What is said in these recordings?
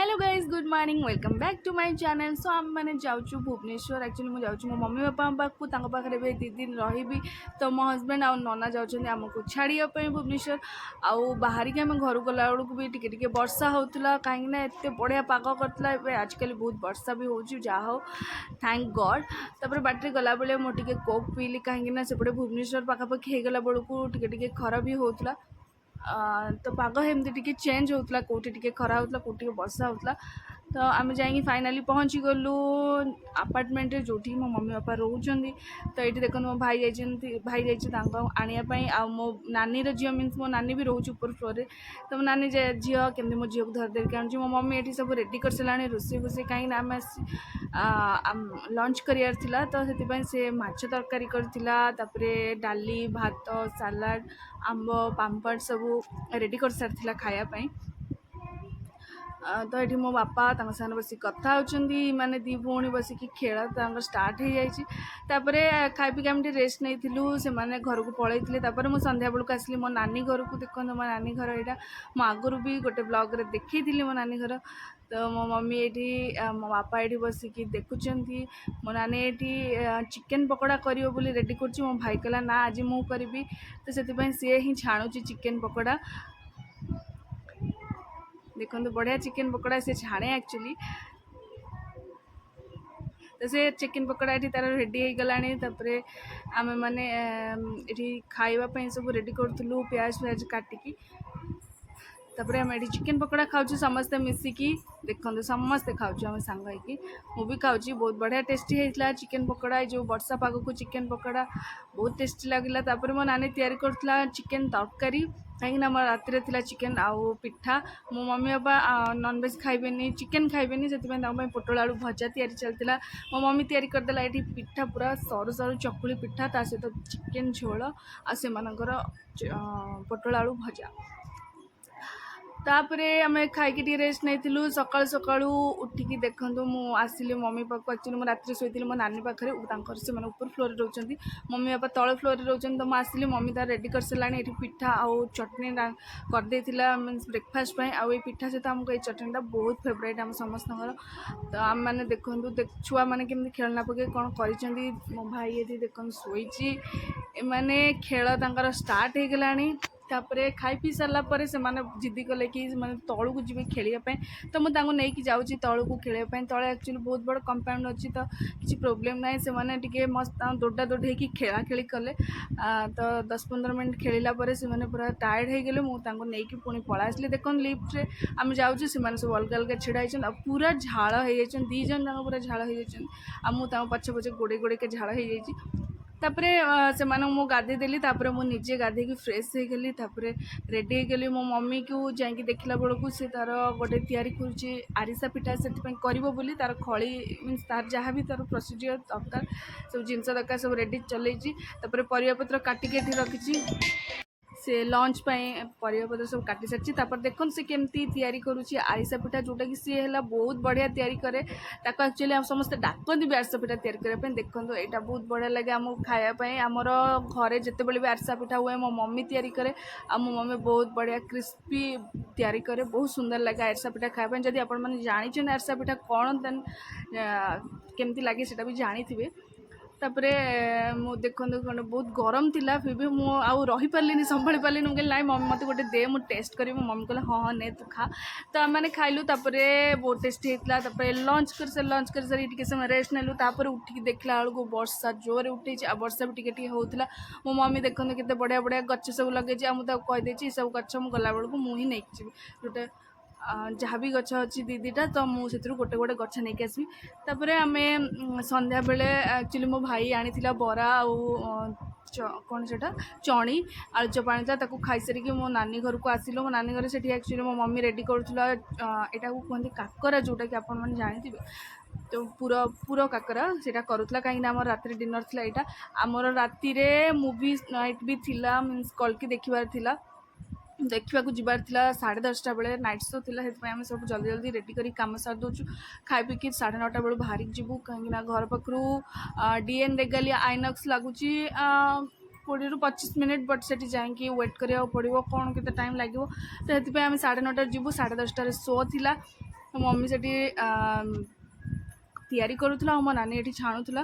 Hello guys good morning welcome back to my channel. So um मैंने जाऊँ Bhubaneswar actually मुझे मो मम्मी बापा पाखे भी 2 दिन रही। तो मो हजबैंड आ नना जाऊँ आमको छाड़ापी भुवनेश्वर आउ बाहर के आम घर गला बेलू भी टी वर्षा होता कहीं एत बढ़िया पाग करता। आजकल बहुत वर्षा भी हो हो थैंक गॉड। तापर बाटर गला बेले मुझे कोक पीली कहीं सेपटे भुवनेश्वर पाखापाखि होगला बेलू टी खरा भी होता। तो पाग एमती टी चेंज होता कौटी टी खरा होता कौटी वर्षा होता। तो आम जा फाइनाली पहुँची गलु आपार्टमेंट जो मो मम्मी बापा रोचे। तो ये देखो मो भाई जापाई आ मो नानी झील मीन्स मो नानी भी रोचे ऊपर फ्लोर रे। तो मो नानी झी केमती मो झील को धरधर के आनी मो मम्मी ये सब रेडी कर सारा रोसे फुसे कहीं आम लंच करार तो से माछ तरकारी करते डाली भात सालाड आंब पापड़ सब रेडी कर सारी खायापाई। तो ये मो बापा साथ बस कथा होती माने दी भौणी बस खेल स्टार्ट हो जाए। खाई पी आम रेस्ट नहीं से घर को पलैते। मुझे संध्या बेलू आसली मो नानी घर को देखो मो नानी घर यहाँ मो आगुरी भी गोटे ब्लॉग रे देखी मो नानी घर। तो मो मम्मी ये मो बापा ये बस देखुं मो नानी ये चिकेन पकोड़ा कर रेडी कर मो भाई कहला ना आज मु करी। तो से सी ही छाणुची चिकेन पकोड़ा देखो बढ़िया चिकेन पकोड़ा से छाणे एक्चुअली। तो से चिकेन पकोड़ा ये तार रेडी हो गला। आम मैंने ये खावाई सब रेडी करूँ प्याज फ्याज काटिकी। तापर आम ये चिकेन पकोड़ा खाऊँ समस्ते मिसिकी देखते समस्ते खाऊँ सांग हो भी खाऊँ बहुत बढ़िया टेस्टी होता चिकेन पकोड़ा। जो वर्षा पाग को चिकेन पकोड़ा बहुत टेस्टी लगला। तापर मो नानी तैयारी करथला चिकेन तरकारी कहीं मोर राति थी चिकेन आउ पिठा। मो मम्मी बापा नॉनवेज खाइबेनी चिकेन खाइबेनी से पोटल आलू भजा तैयारी चलता। मो मम्मी तैयारी करदेला ये पिठा पूरा सरू सरू चकुली पिठा ता सहित चिकेन झोल आ से पोटल आलू भजा। तापरे आम खाई रेस्ट नहीं सका सका उठिकी देखूँ मुझे मम्मी पाक एक्चुअली मुझे रात शोती मो नानी पाखे से ऊपर फ्लोर रोच मम्मी बापा तल फ्लोर रोचन। तो मुझे मम्मी तार रेडी कर सारा ये पिठा आउ चटनी करदे मीन्स ब्रेकफास्ट आउ पिठा सहित आमको ये चटनीटा बहुत फेवरेट आम समस्त। तो आम मैंने देखूँ छुआ मैंने केमती खेलना पके कौन कर मो भाई ये देख शोची मैंने खेल स्टार्ट हो गला। तापरे खाई पी सारा पर से जिद्दी कले कि तलू को जी खेलवाई। तो मुझे नहीं जाऊँगी तलू को खेलवाई तले एक्चुअली बहुत बड़ कंपाउंड अच्छी तो किसी प्रोब्लेम ना से मस्त दौड़ा दौड़ी होकर खेला खेली कले। तो 10-15 मिनट खेलला से पूरा टायर्ड हो गले मुझे नहीं पुणी पला आसली। देख लिफ्ट रे आम जाऊँ से सब अलग अलग छिड़ा होती पूरा झाड़ हो जाए 2 जन पूरा झाड़ हो जाए मुझे पछे पछे गोड़े गोड़े के झाड़ हो जाए। तापरे से मु गाधे देली मुझे गाधे की फ्रेश हो गली रेडी हो गली। मो मम्मी को जाकि देखला बेलू से तार गोटे तैयारी करुँचे आरिसा पिठा से कर तार खड़ी मीन्स तार जहाँ भी तार प्रोसीजर दरकार सब जिनस दरकार सब रेडी चलती। परिया पत्र काटिके रखी से लंच परिया पत्र सब काटी सारी। देखो से केमती तैयारी करुँची आरिसा पिठा जोटा कि सी है बहुत बढ़िया तैयारी करे एक्चुअली आम समस्त डाकती भी आरिसा पिठा तैयारी करने। देखो यहाँ बहुत बढ़िया लगे आमको खायापाई आमर घरे जिते बड़े भी आरिसा पिठा हुए मो मम्मी तैयारी करे मो मम्मी बहुत बढ़िया क्रिस्पी तैयारी करे बहुत सुंदर लगे आरिसा पिठा खायापाई। जदि आपण मैंने जानी आरिसा पिठा कौन देन केमती लगे सेटा भी जानी थे। तापरे मु देखो बहुत गरम थिला फिर भी मु आउ रही पारलिनी संभाली पारलिनी मुझे ना मम्मी मत गोटे दे मु टेस्ट करी। मो मम्मी कहला हाँ हाँ ने तू खा। तो आम मैंने खाइलु बहुत टेस्टी होता। लंच कर सारी टी समय रेस्ट नेलु उठिकी देखला बेलू वर्षा जोर उठे वर्षा भी टी होता। मो मम्मी देखो केते बढ़िया बढ़िया गच सब लगे मुझे कहीदे सब गच गला बेलू मुझे नहीं जी गोटे जहाँ भी गच अच्छी दीटा तो मुझे गोटे गोटे गच नहीं आसबि। तापर आम संध्या बेले एक्चुअली मो भाई आनी बरा कौन से चणी आलुचप आनी था खाई सारिकी मो नानी घर को आसिलु। मो नानी घर से एक्चुअली मो मम्मी रेडी करूला यहाँ कहते काकरा जोटा कि आपण मैंने जानी। तो पूरा पूरा काकरा से करूला कहीं आम रात डिनर थी यहाँ आमर राति मूवी नाइट भी थिला मीन्स कल्कि देखिबार थिला देखा जबार 10:30 बेले नाइट शो थी आम सब जल्दी जल्दी रेडी कर कम सार दूँ खाई पी 9:30 बेलू बाहर जीवु कहीं घर पाखु डीएन रेगालिया आइनक्स लगुच 20-25 मिनट बट से जाकि वेट करा पड़ो कौन के टाइम लगे। तो ये आम 9:30 जीवु 10:30 शो थिला ମୋ ମମି ସେଠି ତିଆରି କରୁଥିଲା ଆଉ ମୋ ନାନୀ ଏଠି ଛାଣୁଥିଲା।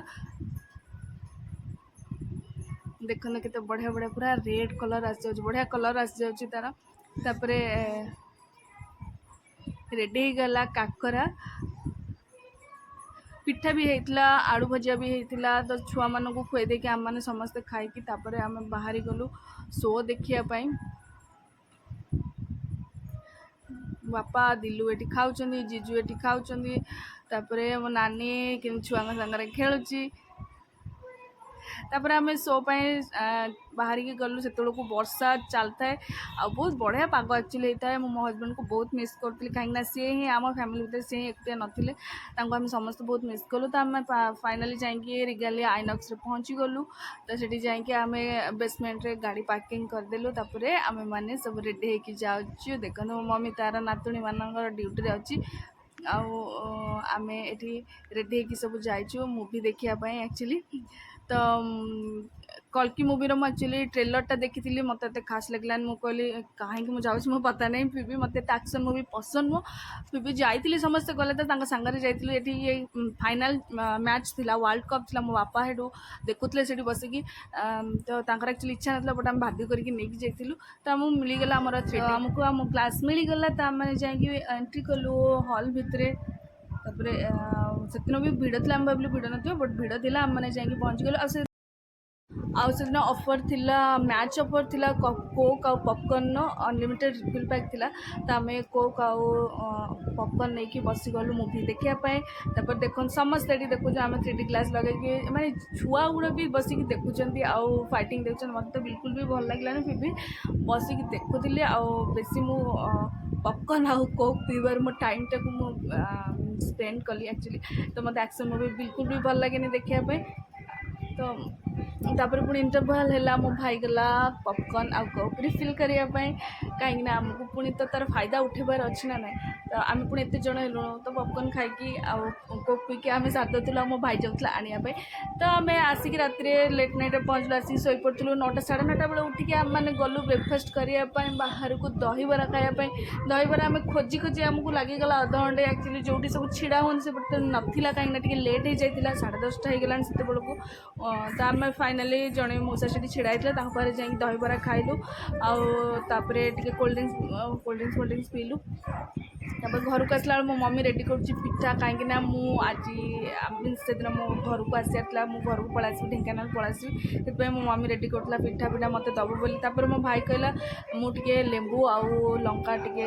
ଦେଖନ୍ତୁ କେତେ ବଢ଼ିଆ ବଢ଼ିଆ ପୁରା ରେଡ୍ କଲର୍ ଆସିଯାଉଛି, ବଢ଼ିଆ କଲର୍ ଆସିଯାଉଛି ତାର। ତାପରେ ରେଡ଼ି ହେଇଗଲା କାକରା, ପିଠା ବି ହେଇଥିଲା, ଆଳୁ ଭଜା ବି ହେଇଥିଲା। ତ ଛୁଆମାନଙ୍କୁ ଖୁଆଇ ଦେଇକି ଆମମାନେ ସମସ୍ତେ ଖାଇକି ତାପରେ ଆମେ ବାହାରି ଗଲୁ ଶୋ ଦେଖିବା ପାଇଁ। ବାପା ଦିଲୁ ଏଠି ଖାଉଛନ୍ତି, ଜିଜୁ ଏଠି ଖାଉଛନ୍ତି, ତାପରେ ମୋ ନାନୀ କେମିତି ଛୁଆଙ୍କ ସାଙ୍ଗରେ ଖେଳୁଛି। ତାପରେ ଆମେ ଶୋ ପାଇଁ ବାହାରିକି ଗଲୁ। ସେତେବେଳକୁ ବର୍ଷା ଚାଲିଥାଏ ଆଉ ବହୁତ ବଢ଼ିଆ ପାଗ ଆକ୍ଚୁଆଲି ହେଇଥାଏ। ମୁଁ ମୋ ହଜବେଣ୍ଡକୁ ବହୁତ ମିସ୍ କରୁଥିଲି, କାହିଁକିନା ସିଏ ହିଁ ଆମ ଫ୍ୟାମିଲି ଭିତରେ ସିଏ ହିଁ ଏକୁଟିଆ ନଥିଲେ, ତାଙ୍କୁ ଆମେ ସମସ୍ତେ ବହୁତ ମିସ୍ କଲୁ। ତ ଆମେ ଫାଇନାଲି ଯାଇକି ରିଗାଲିଆ ଆଇନକ୍ସରେ ପହଞ୍ଚିଗଲୁ। ତ ସେଠି ଯାଇକି ଆମେ ବେସମେଣ୍ଟରେ ଗାଡ଼ି ପାର୍କିଂ କରିଦେଲୁ। ତାପରେ ଆମେମାନେ ସବୁ ରେଡ଼ି ହେଇକି ଯାଉଛୁ। ଦେଖନ୍ତୁ ମୋ ମମି ତା'ର ନାତୁଣୀମାନଙ୍କର ଡ୍ୟୁଟିରେ ଅଛି ଆଉ ଆମେ ଏଠି ରେଡ଼ି ହେଇକି ସବୁ ଯାଇଛୁ ମୁଭି ଦେଖିବା ପାଇଁ ଆକ୍ଚୁଆଲି। ତ କଲ୍କି ମୁଭିର ମୁଁ ଆକ୍ଚୁଆଲି ଟ୍ରେଲରଟା ଦେଖିଥିଲି, ମୋତେ ଏତେ ଖାସ୍ ଲାଗିଲାନି। ମୁଁ କହିଲି କାହିଁକି ମୁଁ ଯାଉଛି ମୋ ପତା ନାହିଁ, ଫିର୍ ବି ମୋତେ ଏତେ ଆକ୍ସନ୍ ମୁଭି ପସନ୍ଦ ନୁହଁ। ଫିର୍ ବି ଯାଇଥିଲି, ସମସ୍ତେ ଗଲେ ତ ତାଙ୍କ ସାଙ୍ଗରେ ଯାଇଥିଲି। ଏଠି ଏଇ ଫାଇନାଲ୍ ମ୍ୟାଚ୍ ଥିଲା, ୱାର୍ଲଡ଼ କପ୍ ଥିଲା। ମୋ ବାପା ସେଠୁ ଦେଖୁଥିଲେ ସେଠି ବସିକି। ତ ତାଙ୍କର ଆକ୍ଚୁଆଲି ଇଚ୍ଛା ନଥିଲା, ବଟ୍ ଆମେ ବାଧ୍ୟ କରିକି ନେଇକି ଯାଇଥିଲୁ। ତ ଆମକୁ ମିଳିଗଲା ଆମର ଆମକୁ ଆମ କ୍ଲାସ୍ ମିଳିଗଲା। ତ ଆମେ ଯାଇକି ଏଣ୍ଟ୍ରି କଲୁ ହଲ୍ ଭିତରେ। ତାପରେ ସେଦିନ ବି ଭିଡ଼ ଥିଲା, ଆମେ ଭାବିଲୁ ଭିଡ଼ ନଥିବ, ବଟ୍ ଭିଡ଼ ଥିଲା। ଆମମାନେ ଯାଇକି ପହଞ୍ଚିଗଲୁ। ଆଉ ସେଦିନ ଅଫର୍ ଥିଲା, ମ୍ୟାଚ୍ ଅଫର୍ ଥିଲା, କୋକ୍ ଆଉ ପପକର୍ଣ୍ଣ ଅନଲିମିଟେଡ଼ ରିଫିଲ୍ ପ୍ୟାକ୍ ଥିଲା। ତ ଆମେ କୋକ୍ ଆଉ ପପକର୍ଣ୍ଣ ନେଇକି ବସିଗଲୁ ମୁଭି ଦେଖିବା ପାଇଁ। ତାପରେ ଦେଖନ୍ତୁ ସମସ୍ତେ ଏଠି ଦେଖୁଛୁ, ଆମେ 3D ଗ୍ଲାସ୍ ଲଗେଇକି, ମାନେ ଛୁଆ ଗୁଡ଼ା ବି ବସିକି ଦେଖୁଛନ୍ତି ଆଉ ଫାଇଟିଂ ଦେଖୁଛନ୍ତି। ମୋତେ ତ ବିଲକୁଲ ବି ଭଲ ଲାଗିଲାନି, ଫିର୍ ବି ବସିକି ଦେଖୁଥିଲି। ଆଉ ବେଶୀ ମୁଁ ପପକର୍ଣ୍ଣ ଆଉ କୋକ୍ ପିଇବାରେ ମୋ ଟାଇମ୍ଟାକୁ ମୁଁ ସ୍ପେଣ୍ଡ କଲି ଆକ୍ଚୁଆଲି। ତ ମୋତେ ଆକ୍ସନ୍ ମୁଭି ବିଲକୁଲ ବି ଭଲ ଲାଗେନି ଦେଖିବା ପାଇଁ। ତ ତାପରେ ପୁଣି ଇଣ୍ଟରଭାଲ୍ ହେଲା, ମୋ ଭାଇ ଗଲା ପପକର୍ଣ୍ଣ ଆଉ କୋକ୍ ରିଫିଲ୍ କରିବା ପାଇଁ, କାହିଁକିନା ଆମକୁ ପୁଣି ତ ତା'ର ଫାଇଦା ଉଠାଇବାର ଅଛି ନା ନାହିଁ। ତ ଆମେ ପୁଣି ଏତେ ଜଣ ହେଲୁଣୁ, ତ ପପକର୍ଣ୍ଣ ଖାଇକି ଆଉ କୋକ୍ ପିଇକି ଆମେ ସାରିଦେଉଥିଲୁ ଆଉ ମୋ ଭାଇ ଯାଉଥିଲା ଆଣିବା ପାଇଁ। ତ ଆମେ ଆସିକି ରାତିରେ ଲେଟ୍ ନାଇଟ୍ରେ ପହଞ୍ଚିଲୁ, ଆସିକି ଶୋଇପଡ଼ିଥିଲୁ। 9ଟା 9:30 ବେଳେ ଉଠିକି ଆମେମାନେ ଗଲୁ ବ୍ରେକଫାଷ୍ଟ କରିବା ପାଇଁ ବାହାରକୁ, ଦହିବରା ଖାଇବା ପାଇଁ। ଦହିବରା ଆମେ ଖୋଜି ଖୋଜି ଆମକୁ ଲାଗିଗଲା ଅଧଘଣ୍ଟେ ଆକ୍ଚୁଆଲି। ଯେଉଁଠି ସବୁ ଛିଡ଼ା ହୁଅନ୍ତି ସେପଟେ ନଥିଲା, କାହିଁକିନା ଟିକେ ଲେଟ୍ ହେଇଯାଇଥିଲା, 10:30 ହେଇଗଲାଣି ସେତେବେଳକୁ। ତ ଆମେ ଫାଇନାଲି ଜଣେ ମଉସା ସେଠି ଛିଡ଼ା ହେଇଥିଲା, ତାଙ୍କ ପାଖରେ ଯାଇକି ଦହିବରା ଖାଇଲୁ। ଆଉ ତାପରେ ଟିକେ କୋଲ୍ଡ ଡ୍ରିଙ୍କସ୍ ପିଇଲୁ। ତାପରେ ଘରକୁ ଆସିଲା ବେଳେ ମୋ ମମି ରେଡ଼ି କରୁଛି ପିଠା, କାହିଁକିନା ମୁଁ ଆଜି ସେଦିନ ମୋ ଘରକୁ ଆସିବାର ଥିଲା, ମୁଁ ଘରକୁ ପଳେଇ ଆସିବି, ଢେଙ୍କାନାଳ ପଳେଇ ଆସିବି। ସେଥିପାଇଁ ମୋ ମମି ରେଡ଼ି କରୁଥିଲା ପିଠା ମୋତେ ଦେବ ବୋଲି। ତାପରେ ମୋ ଭାଇ କହିଲା ମୁଁ ଟିକେ ଲେମ୍ବୁ ଆଉ ଲଙ୍କା ଟିକେ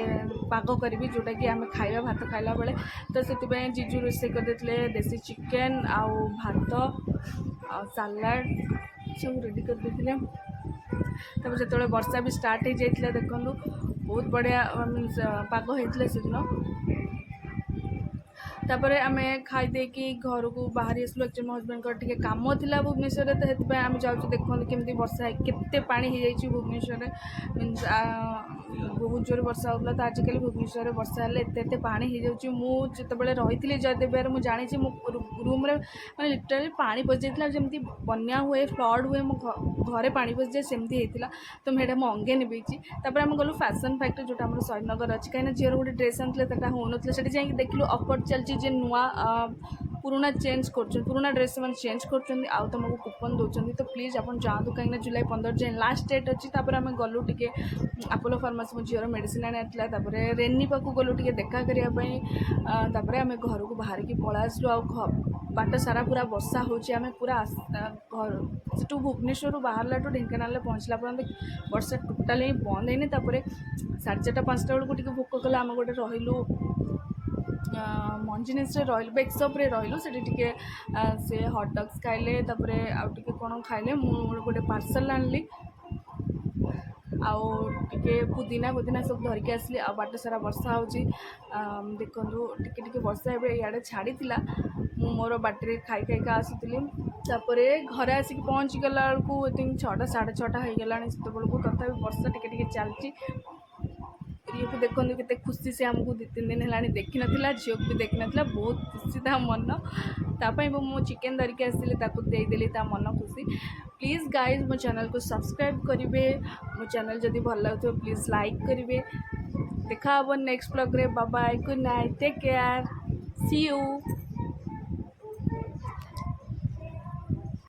ପାଗ କରିବି, ଯେଉଁଟାକି ଆମେ ଖାଇବା ଭାତ ଖାଇଲା ବେଳେ। ତ ସେଥିପାଇଁ ଜିଜୁ ରୋଷେଇ କରିଦେଇଥିଲେ ଦେଶୀ ଚିକେନ୍ ଆଉ ଭାତ ଆଉ ସାଲାଡ଼ ସବୁ ରେଡ଼ି କରିଦେଇଥିଲେ। ତାପରେ ଯେତେବେଳେ ବର୍ଷା ବି ଷ୍ଟାର୍ଟ ହେଇଯାଇଥିଲା, ଦେଖନ୍ତୁ ବହୁତ ବଢ଼ିଆ ମିନ୍ସ ପାଗ ହେଇଥିଲା ସେଦିନ। ତାପରେ ଆମେ ଖାଇ ଦେଇକି ଘରକୁ ବାହାରି ଆସିଲୁ। ଆକ୍ଚୁଆଲି ମୋ ହଜବେଣ୍ଡଙ୍କର ଟିକେ କାମ ଥିଲା ଭୁବନେଶ୍ୱରରେ, ତ ସେଥିପାଇଁ ଆମେ ଯାଉଛୁ। ଦେଖନ୍ତୁ କେମିତି ବର୍ଷା କେତେ ପାଣି ହେଇଯାଇଛି ଭୁବନେଶ୍ୱରରେ, ମିନ୍ସ ବହୁତ ଜୋରରେ ବର୍ଷା ହେଉଥିଲା। ତ ଆଜିକାଲି ଭୁବନେଶ୍ୱରରେ ବର୍ଷା ହେଲେ ଏତେ ପାଣି ହେଇଯାଉଛି। ମୁଁ ଯେତେବେଳେ ରହିଥିଲି ଜୟଦେବବିହାରରେ, ମୁଁ ଜାଣିଛି, ମୋ ରୁମ୍ରେ ମାନେ ଲିଟରାଲି ପାଣି ପଶିଯାଇଥିଲା। ଯେମିତି ବନ୍ୟା ହୁଏ, ଫ୍ଲଡ଼୍ ହୁଏ, ମୋ ଘରେ ପାଣି ପଶିଯାଏ, ସେମିତି ହେଇଥିଲା। ତ ମୁଁ ସେଇଟା ମୋ ଅଙ୍ଗେ ନିଭେଇଛି। ତାପରେ ଆମେ ଗଲୁ ଫ୍ୟାସନ୍ ଫ୍ୟାକ୍ଟ୍ରି, ଯେଉଁଟା ଆମର ଶହୀଦନଗର ଅଛି, କାହିଁକିନା ଝିଅର ଗୋଟେ ଡ୍ରେସ୍ ଆଣିଥିଲେ, ସେଇଟା ହେଉନଥିଲା। ସେଠି ଯାଇକି ଦେଖିଲୁ ଅଫର୍ ଚାଲିଛି ଯେ ନୂଆ ପୁରୁଣା ଚେଞ୍ଜ କରୁଛନ୍ତି, ପୁରୁଣା ଡ୍ରେସ୍ ସେମାନେ ଚେଞ୍ଜ କରୁଛନ୍ତି ଆଉ ତୁମକୁ କୁପନ୍ ଦେଉଛନ୍ତି। ତ ପ୍ଲିଜ୍ ଆପଣ ଯାଆନ୍ତୁ, କାହିଁକିନା ଜୁଲାଇ 15 ଯାଏଁ ଲାଷ୍ଟ ଡେଟ୍ ଅଛି। ତାପରେ ଆମେ ଗଲୁ ଟିକେ ଆପୋଲୋ ଫାର୍ମାସି, ମୋ ଝିଅର ମେଡ଼ିସିନ୍ ଆଣିଥିଲା। ତାପରେ ରେନି ପାଖକୁ ଗଲୁ ଟିକେ ଦେଖା କରିବା ପାଇଁ। ତାପରେ ଆମେ ଘରକୁ ବାହାରିକି ପଳେଇ ଆସିଲୁ। ଆଉ ବାଟ ସାରା ପୁରା ବର୍ଷା ହେଉଛି। ଆମେ ପୁରା ସେଠୁ ଭୁବନେଶ୍ୱରରୁ ବାହାରିଲାଠୁ ଢେଙ୍କାନାଳରେ ପହଞ୍ଚିଲା ପର୍ଯ୍ୟନ୍ତ ବର୍ଷା ଟୋଟାଲି ହିଁ ବନ୍ଦ ହେଇନି। ତାପରେ 4:30 5ଟା ବେଳକୁ ଟିକେ ଭୋକ କଲା, ଆମେ ଗୋଟେ ରହିଲୁ ମଞ୍ଜିନିସରେ ରହିଲୁ, ବେକ୍ସପ୍ରେ ରହିଲୁ। ସେଠି ଟିକେ ସେ ହଟ୍ ଡଗ୍ସ ଖାଇଲେ, ତାପରେ ଆଉ ଟିକେ କ'ଣ ଖାଇଲେ। ମୁଁ ଗୋଟେ ପାର୍ସଲ୍ ଆଣିଲି ଆଉ ଟିକେ ପୁଦିନା ସବୁ ଧରିକି ଆସିଲି। ଆଉ ବାଟ ସାରା ବର୍ଷା ହେଉଛି, ଦେଖନ୍ତୁ ଟିକେ ଟିକେ ବର୍ଷା ଏବେ ଇଆଡ଼େ ଛାଡ଼ିଥିଲା। ମୁଁ ମୋର ବାଟରେ ଖାଇକା ଆସୁଥିଲି। ତାପରେ ଘରେ ଆସିକି ପହଞ୍ଚିଗଲା ବେଳକୁ ଆଇ ଥିଙ୍କ 6ଟା 6:30 ହେଇଗଲାଣି ସେତେବେଳକୁ। ତଥାପି ବର୍ଷା ଟିକେ ଟିକେ ଚାଲିଛି। ରିଏକୁ ଦେଖନ୍ତୁ କେତେ ଖୁସି, ସେ ଆମକୁ 2-3 ଦିନ ହେଲାଣି ଦେଖିନଥିଲା, ଝିଅକୁ ବି ଦେଖିନଥିଲା। ବହୁତ ଖୁସି ତା ମନ। ତା ପାଇଁ ମୁଁ ଚିକେନ୍ ଧରିକି ଆସିଥିଲି, ତାକୁ ଦେଇଦେଲି, ତା ମନ ଖୁସି। ପ୍ଲିଜ୍ ଗାଇଜ୍ ମୋ ଚ୍ୟାନେଲ୍କୁ ସବସ୍କ୍ରାଇବ୍ କରିବେ। ମୋ ଚ୍ୟାନେଲ୍ ଯଦି ଭଲ ଲାଗୁଥିବ ପ୍ଲିଜ୍ ଲାଇକ୍ କରିବେ। देखा हम नेक्स्ट ब्लॉग रे bye bye good night take care see you.